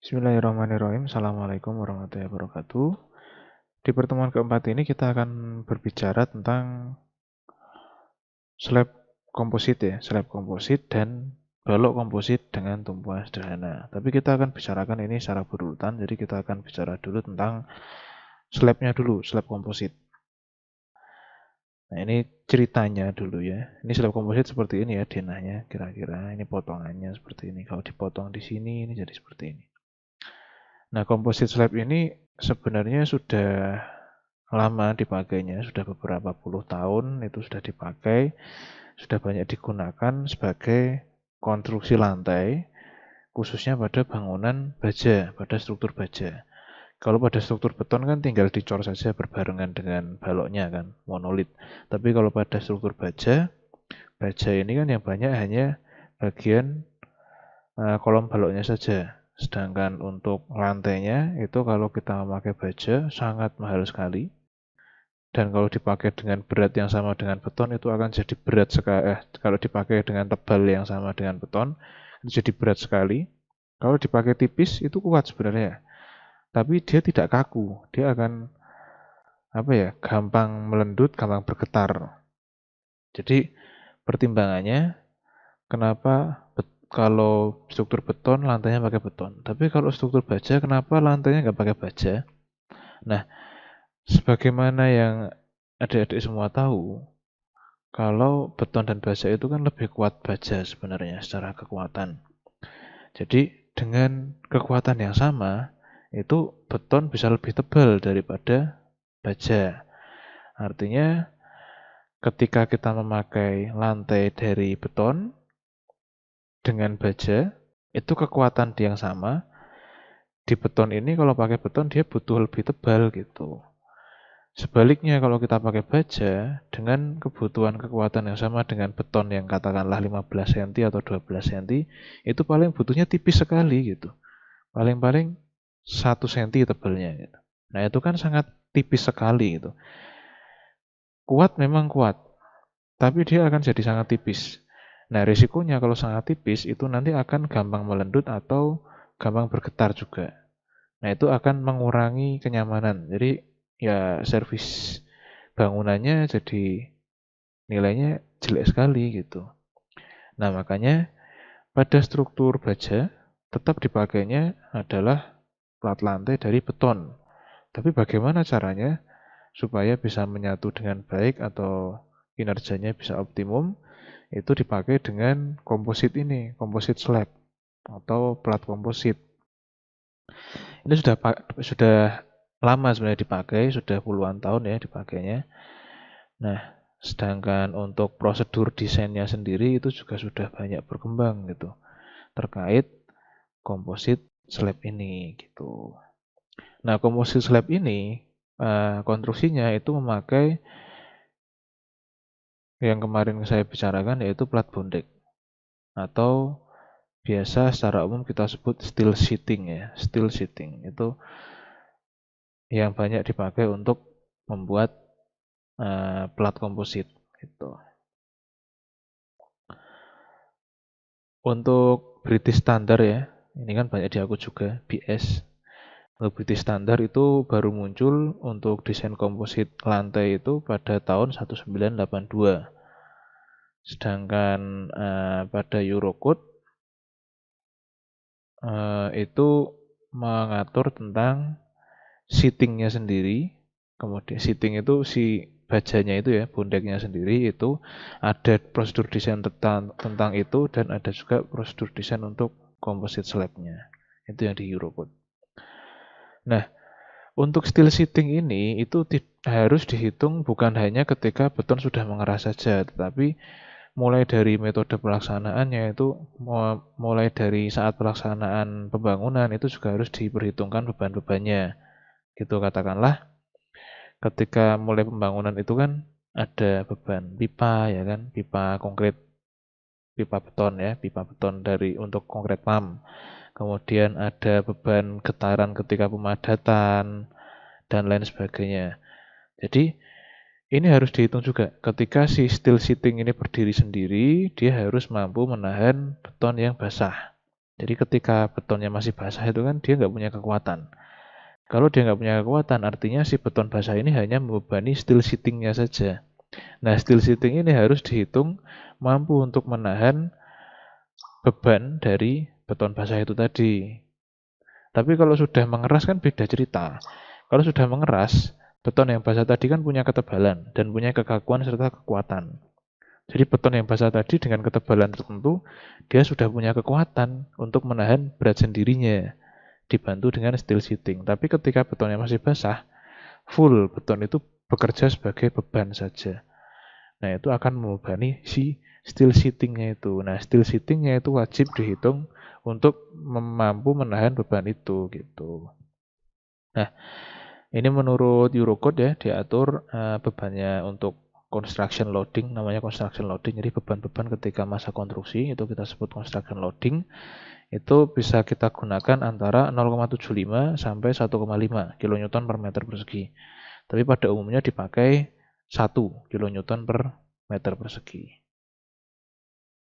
Bismillahirrahmanirrahim. Assalamualaikum warahmatullahi wabarakatuh. Di pertemuan keempat ini kita akan berbicara tentang slab komposit ya, slab komposit dan balok komposit dengan tumpuan sederhana. Tapi kita akan bicarakan ini secara berurutan, jadi kita akan bicara dulu tentang slabnya dulu, slab komposit. Nah ini ceritanya dulu ya. Ini slab komposit seperti ini ya denahnya kira-kira. Ini potongannya seperti ini. Kalau dipotong di sini ini jadi seperti ini. Nah, komposit slab ini sebenarnya sudah lama dipakainya, sudah beberapa puluh tahun itu sudah dipakai, sudah banyak digunakan sebagai konstruksi lantai, khususnya pada bangunan baja, pada struktur baja. Kalau pada struktur beton kan tinggal dicor saja berbarengan dengan baloknya kan, monolit. Tapi kalau pada struktur baja, baja ini kan yang banyak hanya bagian kolom baloknya saja. Sedangkan untuk lantainya itu kalau kita memakai baja sangat mahal sekali. Dan kalau dipakai dengan berat yang sama dengan beton itu akan jadi berat sekali. Kalau dipakai dengan tebal yang sama dengan beton itu jadi berat sekali. Kalau dipakai tipis itu kuat sebenarnya. Tapi dia tidak kaku. Dia akan gampang melendut, gampang bergetar. Jadi pertimbangannya kenapa kalau struktur beton lantainya pakai beton. Tapi kalau struktur baja kenapa lantainya nggak pakai baja? Nah, sebagaimana yang adik-adik semua tahu, kalau beton dan baja itu kan lebih kuat baja sebenarnya secara kekuatan. Jadi dengan kekuatan yang sama, itu beton bisa lebih tebal daripada baja. Artinya ketika kita memakai lantai dari beton dengan baja, itu kekuatan yang sama. Di beton ini kalau pakai beton dia butuh lebih tebal gitu. Sebaliknya kalau kita pakai baja dengan kebutuhan kekuatan yang sama dengan beton yang katakanlah 15 cm atau 12 cm, itu paling butuhnya tipis sekali gitu. Paling-paling 1 cm tebalnya gitu. Nah, itu kan sangat tipis sekali gitu. Kuat memang kuat, tapi dia akan jadi sangat tipis. Nah, risikonya kalau sangat tipis itu nanti akan gampang melendut atau gampang bergetar juga. Nah, itu akan mengurangi kenyamanan. Jadi, ya servis bangunannya jadi nilainya jelek sekali gitu. Nah, makanya pada struktur baja tetap dipakainya adalah plat lantai dari beton. Tapi bagaimana caranya supaya bisa menyatu dengan baik atau kinerjanya bisa optimum? Itu dipakai dengan komposit ini, komposit slab atau plat komposit. Ini sudah lama sebenarnya dipakai, sudah puluhan tahun ya dipakainya. Nah, sedangkan untuk prosedur desainnya sendiri itu juga sudah banyak berkembang gitu terkait komposit slab ini gitu. Nah, komposit slab ini konstruksinya itu memakai yang kemarin saya bicarakan yaitu plat bondek atau biasa secara umum kita sebut steel sheeting ya. Steel sheeting itu yang banyak dipakai untuk membuat plat komposit gitu. Untuk British Standard ya, ini kan banyak diakui juga BS. Untuk British Standard itu baru muncul untuk desain komposit lantai itu pada tahun 1982. Sedangkan pada Eurocode itu mengatur tentang seatingnya sendiri. Kemudian seating itu si bajanya itu ya, bondeknya sendiri itu ada prosedur desain tentang itu dan ada juga prosedur desain untuk composite slabnya. Itu yang di Eurocode. Nah, untuk steel seating ini itu harus dihitung bukan hanya ketika beton sudah mengeras saja, tetapi mulai dari metode pelaksanaannya itu mulai dari saat pelaksanaan pembangunan itu juga harus diperhitungkan beban-bebannya. Gitu katakanlah ketika mulai pembangunan itu kan ada beban pipa ya kan, pipa konkret, pipa beton ya, pipa beton dari untuk konkret pam. Kemudian ada beban getaran ketika pemadatan dan lain sebagainya. Jadi ini harus dihitung juga. Ketika si steel sheeting ini berdiri sendiri, dia harus mampu menahan beton yang basah. Jadi ketika betonnya masih basah itu kan dia nggak punya kekuatan. Kalau dia nggak punya kekuatan, artinya si beton basah ini hanya membebani steel sheeting-nya saja. Nah, steel sheeting ini harus dihitung mampu untuk menahan beban dari beton basah itu tadi. Tapi kalau sudah mengeras kan beda cerita. Kalau sudah mengeras, beton yang basah tadi kan punya ketebalan dan punya kekakuan serta kekuatan. Jadi beton yang basah tadi dengan ketebalan tertentu, dia sudah punya kekuatan untuk menahan berat sendirinya, dibantu dengan steel sheeting. Tapi ketika betonnya masih basah, full beton itu bekerja sebagai beban saja. Nah, itu akan membebani si steel sheeting-nya itu. Nah, steel sheeting-nya itu wajib dihitung untuk mampu menahan beban itu gitu. Nah, ini menurut Eurocode ya diatur bebannya untuk construction loading, namanya construction loading. Jadi beban-beban ketika masa konstruksi itu kita sebut construction loading. Itu bisa kita gunakan antara 0,75 sampai 1,5 kN per meter persegi. Tapi pada umumnya dipakai 1 kN per meter persegi.